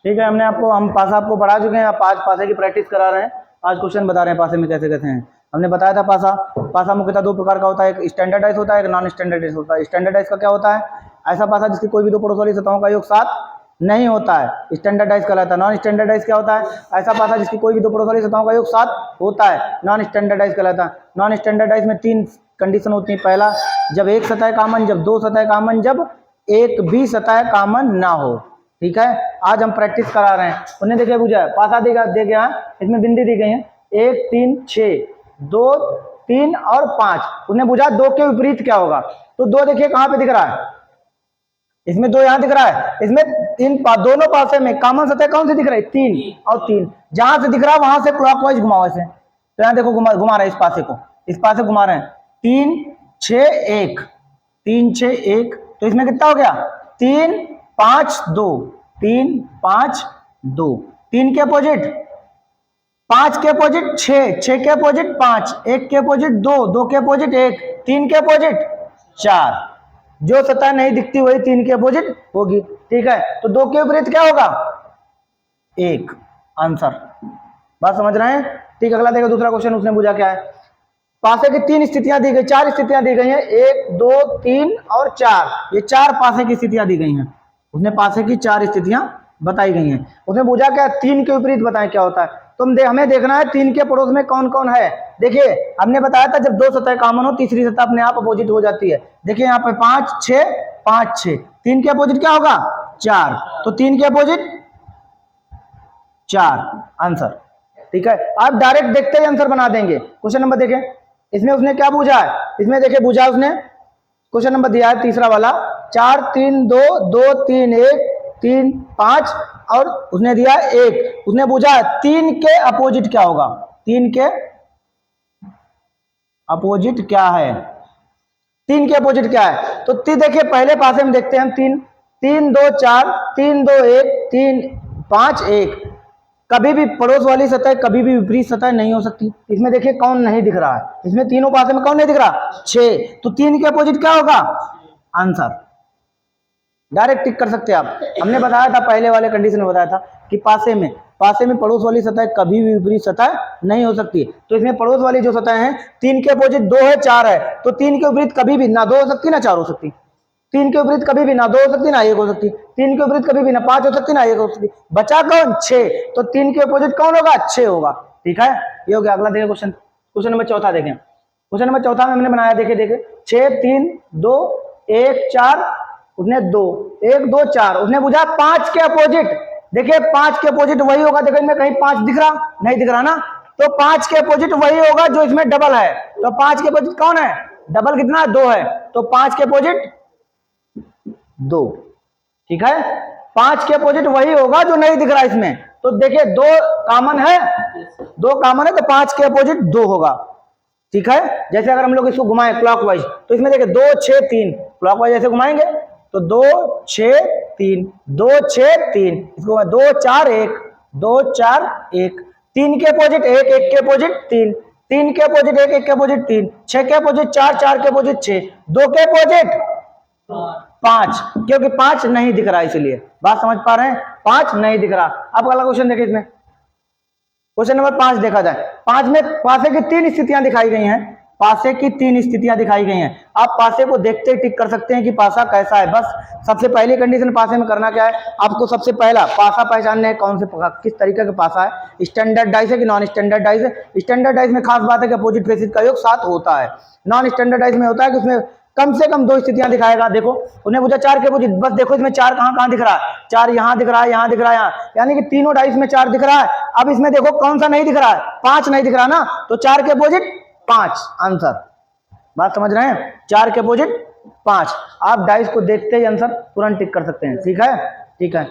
ठीक है, हम पासा आपको पढ़ा चुके हैं, आप आज पासे की प्रैक्टिस करा रहे हैं, आज क्वेश्चन बता रहे हैं पासे में कैसे कैसे हैं। हमने बताया था पासा मुख्यतः दो प्रकार का होता है, एक स्टैंडर्डाइज होता है, एक नॉन स्टैंडर्डाइज होता है। स्टैंडर्डाइज का क्या होता है? ऐसा पासा जिसकी कोई भी दो पड़ोस वाली सतहों का योग 7 नहीं होता है, स्टैंडर्डाइज कहलाता है। नॉन स्टैंडर्डाइज क्या होता है? ऐसा पासा जिसकी कोई भी दो पड़ोस वाली सतहों का योग 7 होता है, नॉन स्टैंडर्डाइज कहलाता है। नॉन स्टैंडर्डाइज में 3 कंडीशन होती है। पहला, जब एक सतह कॉमन, जब दो सतह कॉमन, जब एक भी सतह कॉमन ना हो। ठीक है, आज हम प्रैक्टिस करा रहे हैं। उन्हें देखिए पूछा है, पासा दे गया है, इसमें बिंदी दी गई है 1 3 6, 2 3 और 5। उन्हें पूछा दो के विपरीत क्या होगा, तो दो देखिए कहां पे दिख रहा है, इसमें दो यहां दिख रहा है, इसमें दोनों पासे में कॉमन सतह कौन सी दिख रही है? 3 और 3। जहां से दिख रहा है वहां से क्लॉकवाइज घुमाओ ऐसे। तो यहां देखो घुमा रहे हैं इस पासे घुमा रहे हैं 3 6 1, 3 6 1। तो इसमें कितना हो गया? 3 5 2, 3 5 2। 3 के अपोजिट 5 के अपोजिट 6, 6 के अपोजिट 5, 1 के अपोजिट 2, 2 के अपोजिट 1, 3 के अपोजिट 4। जो सतह नहीं दिखती वही 3 के अपोजिट होगी। ठीक है, तो 2 के विपरीत क्या होगा? 1। आंसर। बात समझ रहे हैं? ठीक, अगला देखो दूसरा क्वेश्चन उसने पूछा क्या है। पासे की 3 स्थितियां दी गई, 4 स्थितियां दी गई हैं, 1 2 3 और 4। ये 4 पासे की स्थितियां दी गई हैं। उसने पासे की 4 स्थितियां बताई गई हैं। उसने पूछा क्या 3 के विपरीत बताएं क्या होता है। तो हमें देखना है 3 के पड़ोस में कौन कौन है। देखिए हमने बताया था जब दो सतह कॉमन हो तीसरी सतह अपने आप अपोजिट हो जाती है। देखिए यहाँ पे 5 6 5 6, 3 के अपोजिट क्या होगा? 4। तो 3 के अपोजिट 4। आंसर। ठीक है, आप डायरेक्ट देखते ही आंसर बना देंगे। क्वेश्चन नंबर देखें, इसमें उसने क्या पूछा है? इसमें देखिए पूछा उसने, क्वेश्चन नंबर दिया है तीसरा वाला, 4 3 2 2 3 1 3 5 और उसने दिया 1। उसने पूछा 3 के अपोजिट क्या होगा? 3 के अपोजिट क्या है? 3 के अपोजिट क्या है? तो देखिए पहले पासे में देखते हैं हम 3 3 2 4 3 2 1 3 5 1। कभी भी पड़ोस वाली सतह कभी भी विपरीत सतह नहीं हो सकती। इसमें देखिए कौन नहीं दिख रहा है, इसमें तीनों पासे में कौन नहीं दिख रहा? 6। तो 3 के अपोजिट क्या होगा? आंसर। डायरेक्ट टिक कर सकते हैं आप। हमने बताया था पहले वाले कंडीशन में बताया था कि पासे में पड़ोस वाली सतह कभी भी विपरीत सतह नहीं हो सकती। तो इसमें पड़ोस वाली जो सतह है 3 के अपोजिट 2 है 4 है, तो 3 के विपरीत कभी भी ना 2 हो सकती ना 4 हो सकती। 3 के विपरीत कभी भी ना 2 हो सकती ना 1 हो सकती। 3 के विपरीत कभी भी ना 5 हो सकती ना 1 हो सकती। बचा कौन? 6। तो 3 के अपोजिट कौन होगा? 6 होगा। ठीक है, ये हो गया। अगला देखें क्वेश्चन नंबर चौथा देखें। क्वेश्चन नंबर चौथा में हमने बनाया, देखे 6 3 2 1 4, उसने 2 1 2 4। उसने पूछा 5 के अपोजिट। देखिए 5 के अपोजिट वही होगा, देखो इनमें कहीं 5 दिख रहा? नहीं दिख रहा ना, तो 5 के अपोजिट वही होगा जो इसमें डबल है। तो 5 के अपोजिट कौन है? डबल कितना है? 2 है। तो 5 के अपोजिट 2। ठीक है, 5 के अपोजिट वही होगा जो नहीं दिख रहा इसमें। तो देखिए 2 कॉमन है, 2 कॉमन है, तो 5 के अपोजिट 2 होगा। ठीक है, जैसे अगर हम लोग इसको घुमाएं क्लॉकवाइज, तो इसमें देखिए 2 6 3, क्लॉकवाइज ऐसे घुमाएंगे तो 2 6 3 2 6 3, इसको 2 4 1 2 4 1। 3 के अपोजिट 1 1 के अपोजिट 3, 3 के अपोजिट 1 1 के अपोजिट 3, 6 के अपोजिट 4 4 के अपोजिट 6, 2 के अपोजिट 5, क्योंकि 5 नहीं दिख रहा, इसलिए। बात समझ पा रहे हैं? 5 नहीं दिख रहा। अब अगला क्वेश्चन देखिए, इसमें क्वेश्चन नंबर 5 देखा जाए। 5 में पासे की 3 स्थितियां दिखाई गई हैं। पासे की 3 स्थितियां दिखाई गई हैं। आप पासे को देखते ही टिक कर सकते हैं कि पासा कैसा है। बस सबसे पहली कंडीशन पासे में करना क्या है, आपको सबसे पहला पासा पहचानना है कौन से किस तरीके का पासा है, स्टैंडर्डाइज है कि नॉन स्टैंडर्डाइज है। स्टैंडर्डाइज में खास बात है कि अपोजिट फेसिस का योग 7 होता है। नॉन स्टैंडर्डाइज में होता है कि उसमें कम से कम 2 स्थितियां दिखाएगा। देखो उन्हें पूछा 4 के अपोजिट, बस देखो इसमें 4 कहां दिख रहा है? 4 यहां दिख रहा है, यहां दिख रहा है, यहां, यानी कि तीनों डाइस में 4 दिख रहा है। अब इसमें देखो कौन सा नहीं दिख रहा है? 5 नहीं दिख रहा ना, तो 4 के अपोजिट 5। आंसर। बात समझ रहे हैं? 4 के अपोजिट 5। आप डाइस को देखते ही आंसर तुरंत टिक कर सकते हैं। ठीक है, ठीक है।